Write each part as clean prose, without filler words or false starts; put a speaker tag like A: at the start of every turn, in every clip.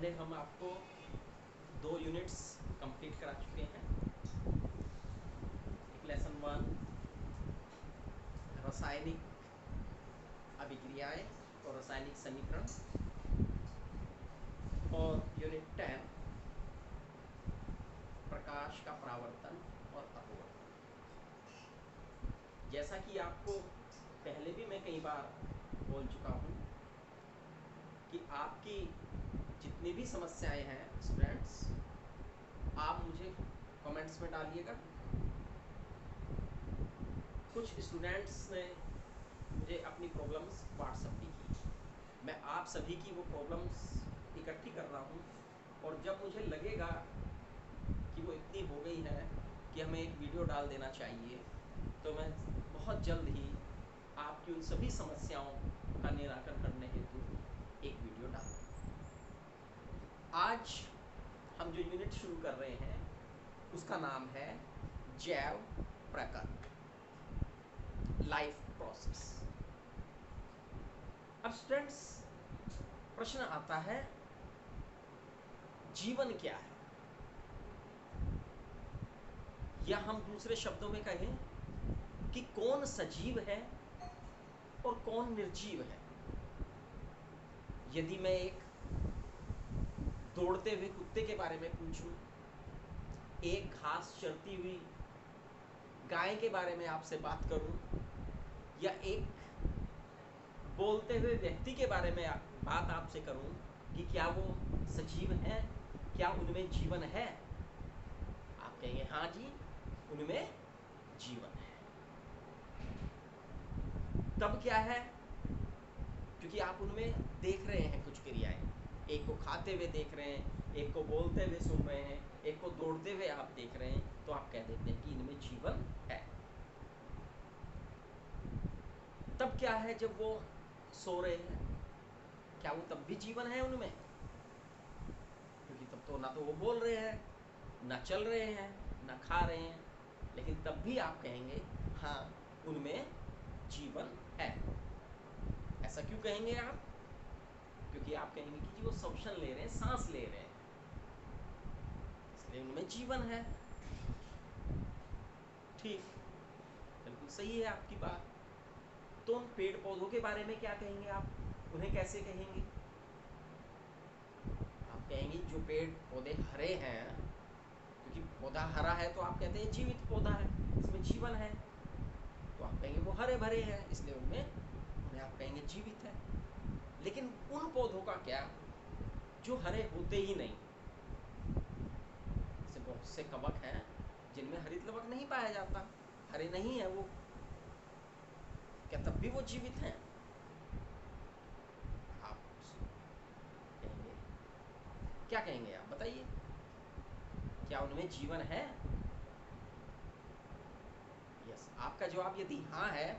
A: पहले हम आपको 2 यूनिट्स कंप्लीट करा चुके हैं। एक लेसन 1 रासायनिक अभिक्रियाएं और रासायनिक समीकरण, और यूनिट 10 प्रकाश का परावर्तन और अपवर्तन। जैसा कि आपको पहले भी मैं कई बार बोल चुका हूँ कि आपकी जितनी भी समस्याएं हैं स्टूडेंट्स, आप मुझे कमेंट्स में डालिएगा। कुछ स्टूडेंट्स ने मुझे अपनी प्रॉब्लम्स व्हाट्सएप भी की। मैं आप सभी की वो प्रॉब्लम्स इकट्ठी कर रहा हूँ, और जब मुझे लगेगा कि वो इतनी हो गई है कि हमें एक वीडियो डाल देना चाहिए, तो मैं बहुत जल्द ही आपकी उन सभी समस्याओं का निराकरण करने हेतु एक वीडियो डाल दूँगा। आज हम जो यूनिट शुरू कर रहे हैं उसका नाम है जैव प्रकृति, लाइफ प्रोसेस। अब स्टूडेंट्स, प्रश्न आता है जीवन क्या है, या हम दूसरे शब्दों में कहें कि कौन सजीव है और कौन निर्जीव है। यदि मैं एक दौड़ते हुए कुत्ते के बारे में पूछूं, एक घास चरती हुई गाय के बारे में आपसे बात करूं, या एक बोलते हुए व्यक्ति के बारे में बात आपसे करूं कि क्या वो सजीव है, क्या उनमें जीवन है, आप कहेंगे हाँ जी, उनमें जीवन है। तब क्या है, क्योंकि आप उनमें देख रहे हैं कुछ क्रियाएं, एक को खाते हुए देख रहे हैं, एक को बोलते हुए सुन रहे हैं, एक को दौड़ते हुए आप देख रहे हैं, तो आप कह देते हैं कि इनमें जीवन है। तब क्या है, जब वो सो रहे हैं, क्या वो तब भी जीवन है उनमें? क्योंकि तब तो ना तो वो बोल रहे हैं, ना चल रहे हैं, ना खा रहे हैं, लेकिन तब भी आप कहेंगे हाँ, उनमें जीवन है। ऐसा क्यों कहेंगे आप? क्योंकि आप कहेंगे कि जी वो श्वसन ले रहे हैं, सांस ले रहे हैं, इसलिए उनमें जीवन है। ठीक, बिल्कुल सही है आपकी बात। तो उन पेड़ पौधों के बारे में क्या कहेंगे आप? उन्हें कैसे कहेंगे? आप कहेंगे जो पेड़ पौधे हरे हैं, क्योंकि पौधा हरा है तो आप कहते हैं जीवित पौधा है, इसमें जीवन है, तो आप कहेंगे वो हरे भरे हैं, इसलिए उन्हें आप कहेंगे जीवित है। लेकिन उन पौधों का क्या जो हरे होते ही नहीं? जैसे बहुत से कवक हैं जिनमें हरित लवक नहीं पाया जाता, हरे नहीं है वो, क्या तब भी वो जीवित हैं? आप कहेंगे, क्या कहेंगे आप बताइए, क्या उनमें जीवन है? यस, आपका जवाब यदि हाँ है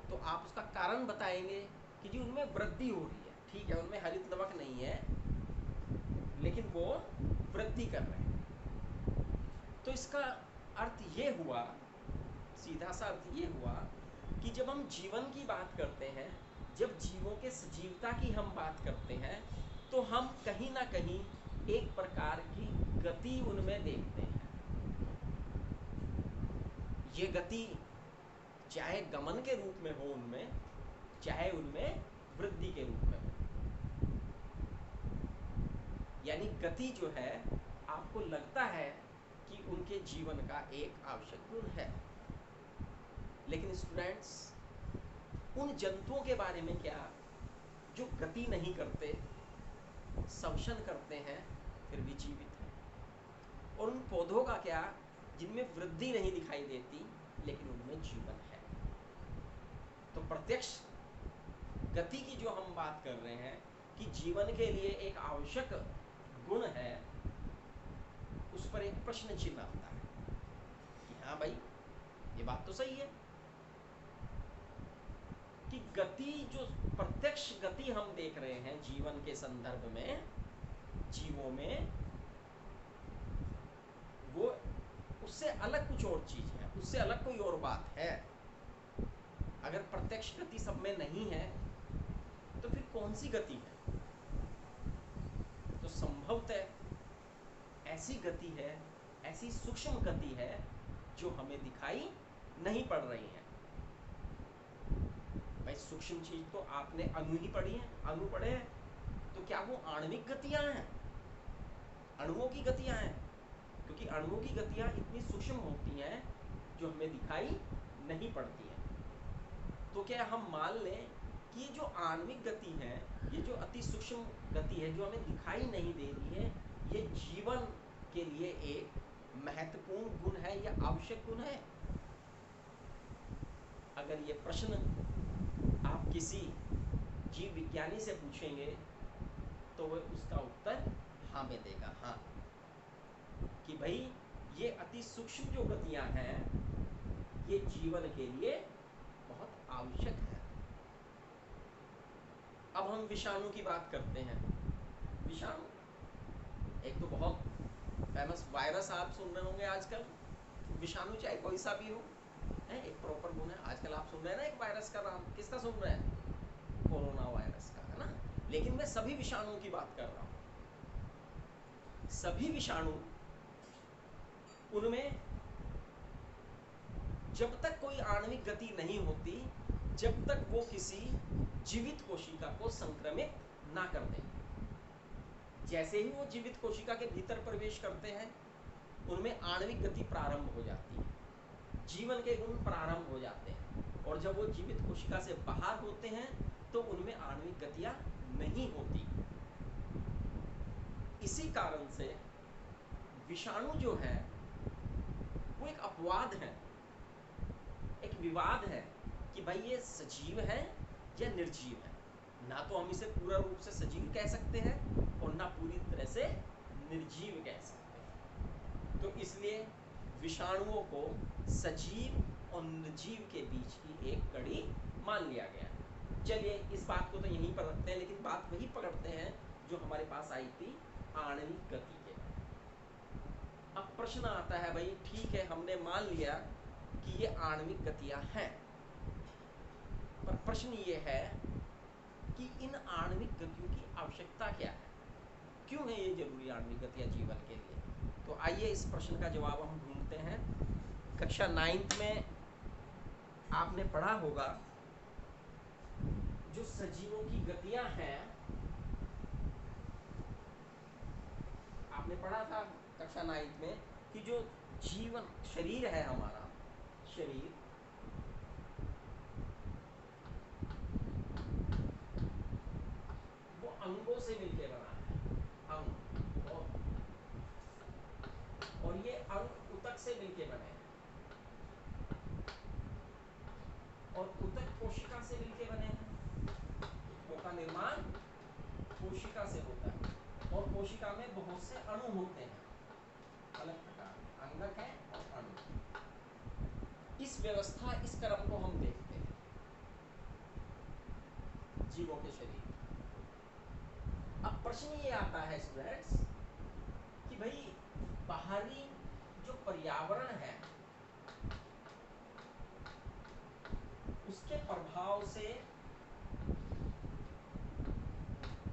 A: तो आप उसका कारण बताएंगे कि जी उनमें वृद्धि हो रही है। ठीक है, उनमें हरित लवक नहीं है, लेकिन वो वृद्धि कर रहे हैं। तो इसका अर्थ ये हुआ, सीधा सा अर्थ ये हुआ कि जब हम जीवन की बात करते हैं, जब जीवों के सजीवता की हम बात करते हैं, तो हम कहीं ना कहीं एक प्रकार की गति उनमें देखते हैं। ये गति चाहे गमन के रूप में हो उनमें, चाहे उनमें वृद्धि के रूप में हो, यानी गति जो है आपको लगता है कि उनके जीवन का एक आवश्यक गुण है। लेकिन स्टूडेंट्स, उन जंतुओं के बारे में क्या जो गति नहीं करते, श्वसन करते हैं, फिर भी जीवित हैं? और उन पौधों का क्या जिनमें वृद्धि नहीं दिखाई देती, लेकिन उनमें जीवन है? तो प्रत्यक्ष गति की जो हम बात कर रहे हैं कि जीवन के लिए एक आवश्यक गुण है, उस पर एक प्रश्न चिन्ह आता है कि हाँ भाई, ये बात तो सही है कि गति, जो प्रत्यक्ष गति हम देख रहे हैं जीवन के संदर्भ में, जीवों में, वो उससे अलग कुछ और चीज है, उससे अलग कोई और बात है। अगर प्रत्यक्ष गति सब में नहीं है तो फिर कौन सी गति है? तो ऐसी गति है, ऐसी सूक्ष्म गति है जो हमें दिखाई नहीं पड़ रही है। भाई सूक्ष्म चीज तो आपने अणु ही पढ़ी है, अणु पढ़े हैं, तो क्या वो आणविक गतियां हैं? अणुओं की गतियां हैं, क्योंकि अणुओं की गतियां इतनी सूक्ष्म होती हैं जो हमें दिखाई नहीं पड़ती हैं। तो क्या हम मान लें कि ये जो आणविक गति है, ये जो अति सूक्ष्म गति है जो हमें दिखाई नहीं दे रही है, ये जीवन के लिए एक महत्वपूर्ण गुण है या आवश्यक गुण है? अगर ये प्रश्न आप किसी जीव विज्ञानी से पूछेंगे तो वह उसका उत्तर हाँ में देगा, हाँ, कि भाई ये अति सूक्ष्म जो गतियां हैं ये जीवन के लिए बहुत आवश्यक है। अब हम विषाणु की बात करते हैं। विषाणु एक तो बहुत फेमस वायरस आप सुन रहे होंगे आजकल। विषाणु चाहे कोई सा भी हो, है एक प्रॉपर गुण है। आजकल आप सुन रहे हैं ना एक वायरस का नाम, किसका सुन रहे हैं? कोरोना वायरस का, है ना। लेकिन मैं सभी विषाणुओं की बात कर रहा हूं। सभी विषाणु, उनमें जब तक कोई आणविक गति नहीं होती, जब तक वो किसी जीवित कोशिका को संक्रमित ना कर दें, जैसे ही वो जीवित कोशिका के भीतर प्रवेश करते हैं उनमें आणविक गति प्रारंभ हो जाती है, जीवन के गुण प्रारंभ हो जाते हैं। और जब वो जीवित कोशिका से बाहर होते हैं तो उनमें आणविक गतियां नहीं होती। इसी कारण से विषाणु जो है वो एक अपवाद है, एक विवाद है कि भाई ये सजीव है या निर्जीव है। ना तो हम इसे पूरा रूप से सजीव कह सकते हैं और ना पूरी तरह से निर्जीव कह सकते हैं। तो इसलिए विषाणुओं को सजीव और निर्जीव के बीच की एक कड़ी मान लिया गया है। चलिए इस बात को तो यहीं पर रखते हैं, लेकिन बात वही पकड़ते हैं जो हमारे पास आई थी आणविक गति के। अब प्रश्न आता है, भाई ठीक है हमने मान लिया कि ये आणविक गतियां हैं, पर प्रश्न ये है कि इन आणविक गतियों की आवश्यकता क्या है? क्यों है ये जरूरी आणविक गतियां जीवन के लिए? तो आइए इस प्रश्न का जवाब हम ढूंढते हैं। कक्षा 9th में आपने पढ़ा होगा जो सजीवों की गतियां हैं, आपने पढ़ा था कक्षा 9th में कि जो जीवन शरीर है हमारा, शरीर वो अंगों से मिलकर बना है, अंग, और ये अंग ऊतक से मिलकर बने हैं, और ऊतक कोशिका से मिलकर बने हैं। ऊतकों का निर्माण कोशिका से होता है, और कोशिका में बहुत से अणु होते हैं, अलग प्रकार के अंगक है और अणु। इस व्यवस्था, इस क्रम को हम देखते हैं जीवों के शरीर। अब प्रश्न ये आता है स्टूडेंट्स कि भाई बाहरी जो पर्यावरण है उसके प्रभाव से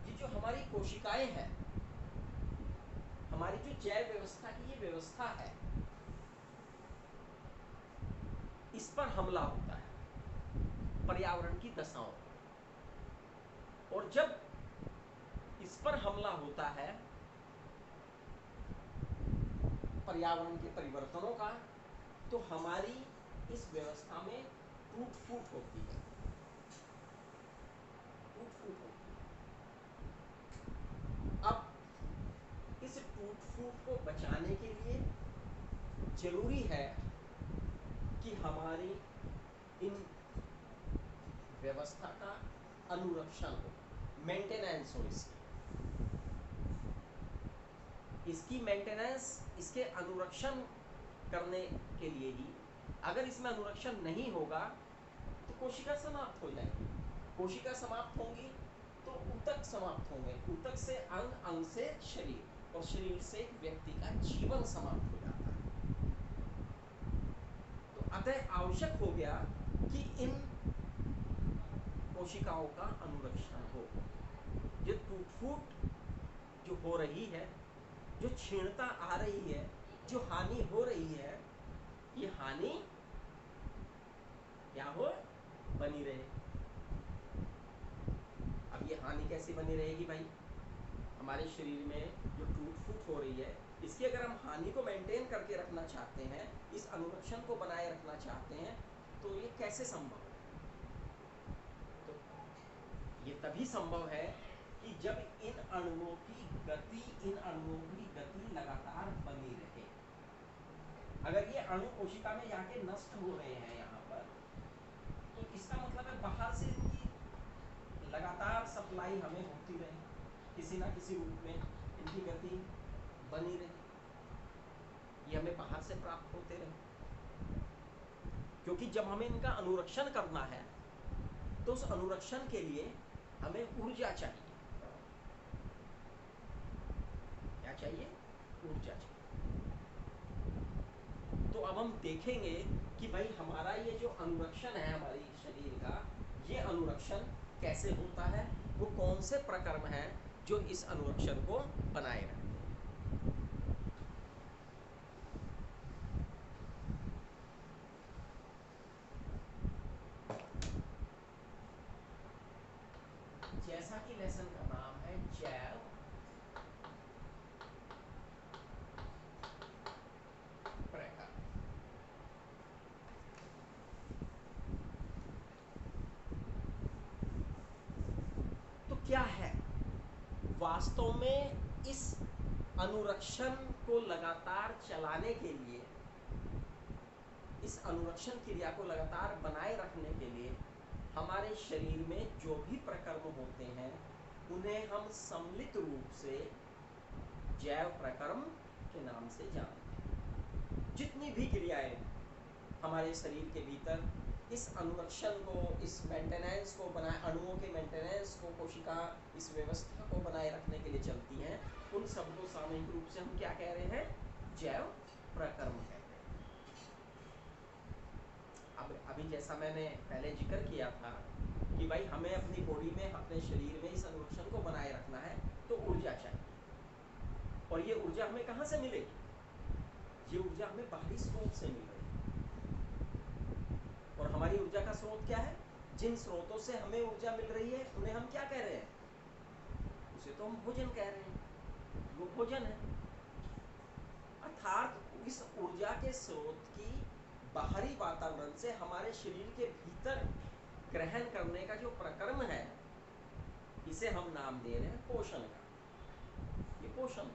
A: ये जो हमारी कोशिकाएं हैं, हमारी जो जैव व्यवस्था की ये व्यवस्था है, इस पर हमला होता है पर्यावरण की दशाओं। और जब इस पर हमला होता है पर्यावरण के परिवर्तनों का, तो हमारी इस व्यवस्था में टूट फूट होती है, टूट फूट होती है। अब इस टूट फूट को बचाने के लिए जरूरी है कि हमारी इन व्यवस्था का अनुरक्षण हो, मेंटेनेंस हो इसकी मेंटेनेंस, इसके अनुरक्षण करने के लिए ही, अगर इसमें अनुरक्षण नहीं होगा तो कोशिका समाप्त हो जाएगी, कोशिका समाप्त होंगी तो ऊतक समाप्त होंगे, ऊतक से अंग, अंग से शरीर, और शरीर से एक व्यक्ति का जीवन समाप्त हो जाता है। तो अतः आवश्यक हो गया कि इन कोशिकाओं का अनुरक्षण हो। ये टूट फूट जो हो रही है जो क्षीणता आ रही है, जो हानि हो रही है, ये हानि क्या हो, बनी रहे। अब ये हानि कैसी बनी रहेगी भाई? हमारे शरीर में जो टूट फूट हो रही है, इसकी अगर हम हानि को मेंटेन करके रखना चाहते हैं, इस अनुरक्षण को बनाए रखना चाहते हैं, तो ये कैसे संभव है? तो ये तभी संभव है कि जब इन अणुओं की गति लगातार बनी रहे। अगर ये अणु कोशिका में जाके नष्ट हो रहे हैं यहाँ पर, तो इसका मतलब है बाहर से इनकी लगातार सप्लाई हमें होती रहे, किसी ना किसी रूप में इनकी गति बनी रहे, ये हमें बाहर से प्राप्त होते रहे। क्योंकि जब हमें इनका अनुरक्षण करना है, तो उस अनुरक्षण के लिए हमें ऊर्जा चाहिए। क्या चाहिए? ऊर्जा चाहिए। तो अब हम देखेंगे कि भाई हमारा ये जो अनुरक्षण है हमारी शरीर का, ये अनुरक्षण कैसे होता है, वो कौन से प्रकर्म हैं जो इस अनुरक्षण को बनाए रखते हैं। जैसा कि लेसन का नाम है जैव प्रकर्म। तो क्या है वास्तव में इस अनुरक्षण को लगातार चलाने के लिए, इस अनुरक्षण क्रिया को लगातार बनाए रखने के लिए हमारे शरीर में जो भी प्रकर्म होते हैं, उन्हें हम सम्मिलित रूप से जैव प्रकर्म के नाम से जानते हैं। जितनी भी क्रियाएं हमारे शरीर के भीतर इस अनुरक्षण को, इस मेंटेनेंस को बनाए, अणुओं के मेंटेनेंस को, कोशिका इस व्यवस्था को बनाए रखने के लिए चलती हैं, उन सबको सामूहिक रूप से हम क्या कह रहे हैं? जैव प्रकर्म कहते हैं। अब अभी जैसा मैंने पहले जिक्र किया था कि भाई हमें अपनी बॉडी में, अपने शरीर में इस अनुरक्षण को बनाए रखना है, तो ऊर्जा चाहिए। और ये ऊर्जा हमें कहाँ से मिलेगी? ये ऊर्जा हमें बाहरी स्रोत से मिल रही है। और हमारी ऊर्जा का स्रोत क्या है? जिन स्रोतों से हमें ऊर्जा मिल रही है, उन्हें हम क्या कह रहे हैं? उसे तो हम भोजन कह रहे हैं। वो भोजन है। अर्थात इस ऊर्जा के स्रोत की बाहरी वातावरण से हमारे शरीर के भीतर ग्रहण करने का जो प्रकर्म है, इसे हम नाम दे रहे हैं पोषण का। ये पोषण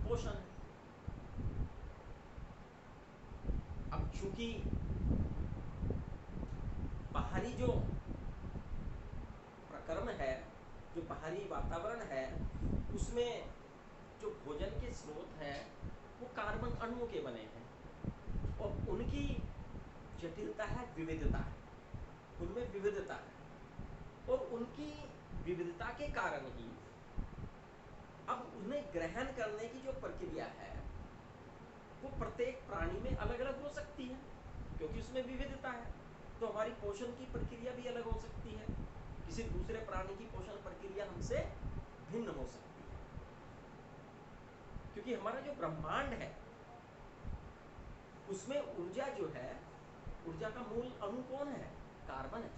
A: पोषण है। अब चूंकि बाहरी जो प्रकर्म है, जो बाहरी वातावरण है, उसमें जो भोजन के स्रोत हैं वो कार्बन अणुओं के बने हैं, और उनकी जटिलता है, विविधता है, उनमें विविधता है। और उनकी विविधता के कारण ही अब उन्हें ग्रहण करने की जो प्रक्रिया है, वो प्रत्येक प्राणी में अलग अलग हो सकती है, क्योंकि उसमें विविधता है। तो हमारी पोषण की प्रक्रिया भी अलग हो सकती है, किसी दूसरे प्राणी की पोषण प्रक्रिया हमसे भिन्न हो सकती है। क्योंकि हमारा जो ब्रह्मांड है, उसमें ऊर्जा जो है, ऊर्जा का मूल अणु कौन है? कार्बन है।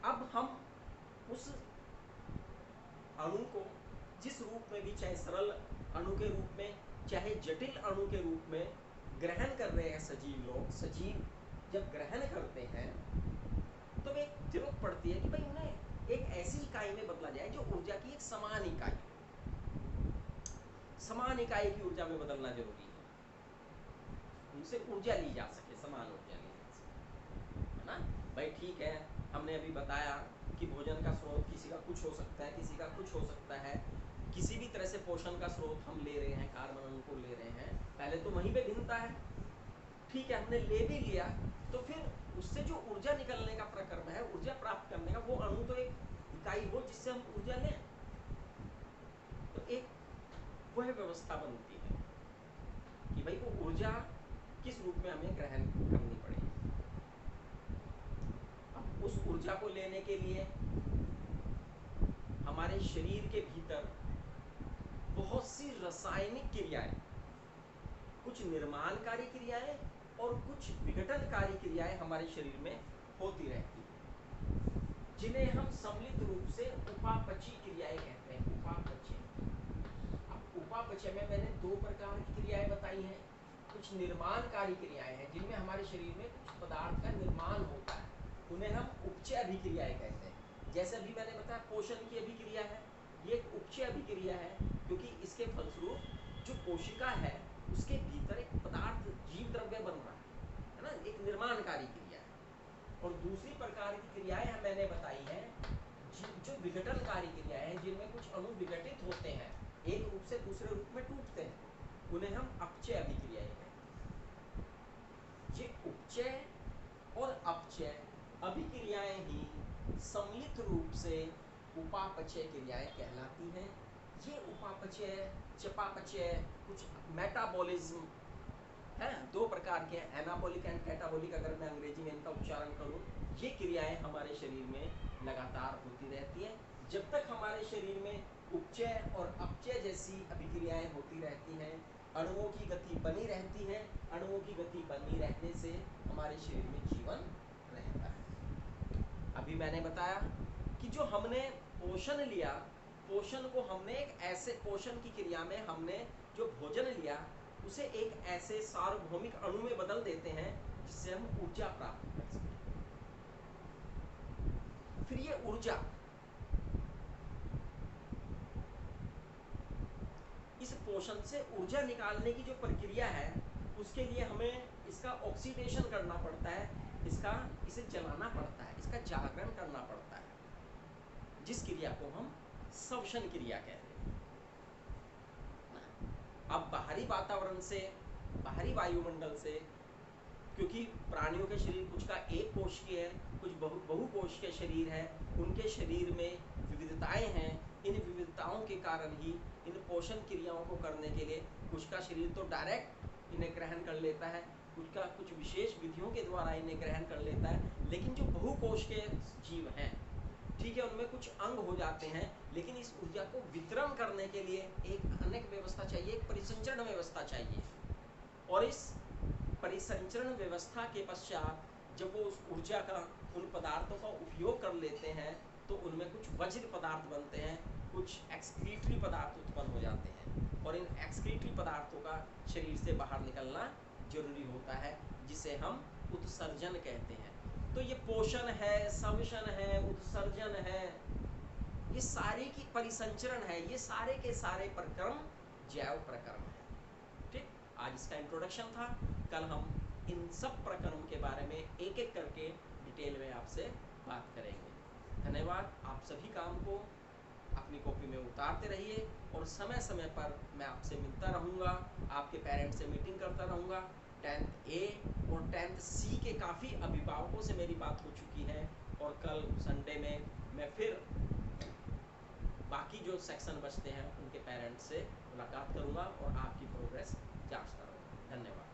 A: अब हम उस अणु को जिस रूप में भी, चाहे सरल अणु के रूप में, चाहे जटिल अणु के रूप में ग्रहण कर रहे हैं सजीव लोग, सजीव जब ग्रहण करते हैं, तो एक जरूरत पड़ती है कि भाई उन्हें एक ऐसी इकाई में बदला जाए जो ऊर्जा की एक समान इकाई, समान इकाई की ऊर्जा में बदलना जरूरी है। उनसे ऊर्जा ली जा सके, समान ऊर्जा ली जा सके, है ना भाई? ठीक है, हमने अभी बताया कि भोजन का स्रोत किसी का कुछ हो सकता है, किसी का कुछ हो सकता है। किसी भी तरह से पोषण का स्रोत हम ले रहे हैं, कार्बन अणु को ले रहे हैं, पहले तो वहीं पे भिन्नता है। ठीक है, हमने ले भी लिया, तो फिर उससे जो ऊर्जा निकलने का प्रकर्म है, ऊर्जा प्राप्त करने का, वो अणु तो एक इकाई हो जिससे हम ऊर्जा लें। तो एक वह व्यवस्था बनती है कि भाई वो ऊर्जा किस रूप में हमें ग्रहण करनी पड़ेगी। अब उस ऊर्जा को लेने के लिए हमारे शरीर के भीतर बहुत सी रासायनिक क्रियाएं, कुछ निर्माणकारी क्रियाएं और कुछ विघटनकारी क्रियाएं हमारे शरीर में होती रहती हैं, जिन्हें हम सम्मिलित रूप से उपापचयी क्रियाएं कहते हैं। उपापचय, अब उपापचय में मैंने दो प्रकार की क्रियाएं बताई हैं। कुछ निर्माणकारी क्रियाएं हैं जिनमें हमारे शरीर में कुछ पदार्थ का निर्माण होता है, उन्हें हम उपचय अभिक्रियाएं कहते हैं। जैसे अभी मैंने बताया पोषण की अभिक्रिया है, ये एक उपचय अभिक्रिया है, क्योंकि इसके फलस्वरूप जो कोशिका है उसके भीतर एक पदार्थ जीव द्रव्य बन रहा है ना, एक निर्माणकारी क्रिया है। और दूसरी प्रकार की क्रियाएं मैंने बताई हैं जो विघटनकारी क्रियाएं हैं, जिनमें कुछ अणु विघटित होते हैं, एक रूप से दूसरे रूप में टूटते हैं, उन्हें हम अपचय अभिक्रियाएं कहते हैं। ये उपचय और अपचय अभिक्रियाएं ही सम्मिलित रूप से उपापचय क्रियाएं कहलाती हैं। ये उपापचय, चयापचय, कुछ मेटाबॉलिज्म है, दो प्रकार के एनाबॉलिक एंड कैटाबॉलिक, अगर मैं अंग्रेजी में इनका उच्चारण करूं, ये क्रियाएं हमारे शरीर में लगातार होती रहती हैं। जब तक हमारे शरीर में उपचय और अपचय जैसी अभिक्रियाएं होती रहती हैं, अणुओं की गति बनी रहती है, अणुओं की गति बनी रहने से हमारे शरीर में जीवन रहता है। अभी मैंने बताया कि जो हमने पोषण लिया, पोषण को हमने एक ऐसे पोषण की क्रिया में हमने जो भोजन लिया उसे एक ऐसे सार्वभौमिक अणु में बदल देते हैं जिससे हम ऊर्जा प्राप्त कर सकें। फिर ये ऊर्जा, इस पोषण से ऊर्जा निकालने की जो प्रक्रिया है उसके लिए हमें इसका ऑक्सीडेशन करना पड़ता है, इसे जलाना पड़ता है, इसका जागरण करना पड़ता है, जिस क्रिया को हम श्वसन क्रिया कहते हैं। अब बाहरी वातावरण से, बाहरी वायुमंडल से, क्योंकि प्राणियों के शरीर कुछ का एक कोशिकीय है, कुछ बहुकोशिकीय शरीर है, उनके शरीर में विविधताएं हैं। इन विविधताओं के कारण ही इन पोषण क्रियाओं को करने के लिए कुछ का शरीर तो डायरेक्ट इन्हें ग्रहण कर लेता है, कुछ का कुछ विशेष विधियों के द्वारा इन्हें ग्रहण कर लेता है। लेकिन जो बहुकोशिकीय जीव हैं, ठीक है, उनमें कुछ अंग हो जाते हैं, लेकिन इस ऊर्जा को वितरण करने के लिए एक अनेक व्यवस्था चाहिए, एक परिसंचरण व्यवस्था चाहिए। और इस परिसंचरण व्यवस्था के पश्चात जब वो उस ऊर्जा का, उन पदार्थों का उपयोग कर लेते हैं तो उनमें कुछ वज्र पदार्थ बनते हैं, कुछ एक्सक्रीटरी पदार्थ उत्पन्न हो जाते हैं, और इन एक्सक्रीटरी पदार्थों का शरीर से बाहर निकलना जरूरी होता है, जिसे हम उत्सर्जन कहते हैं। तो ये पोषण है, श्वसन है, उत्सर्जन है, ये सारे की परिसंचरण है, ये सारे के सारे प्रक्रम जैव प्रक्रम है। ठीक, आज इसका इंट्रोडक्शन था। कल हम इन सब प्रक्रम के बारे में एक एक करके डिटेल में आपसे बात करेंगे। धन्यवाद। आप सभी काम को अपनी कॉपी में उतारते रहिए, और समय समय पर मैं आपसे मिलता रहूँगा, आपके पेरेंट्स से मीटिंग करता रहूँगा। 10th A और 10th C के काफ़ी अभिभावकों से मेरी बात हो चुकी है, और कल संडे में मैं फिर बाकी जो सेक्शन बचते हैं उनके पेरेंट्स से मुलाकात करूँगा और आपकी प्रोग्रेस जांचता रहूँगा। धन्यवाद।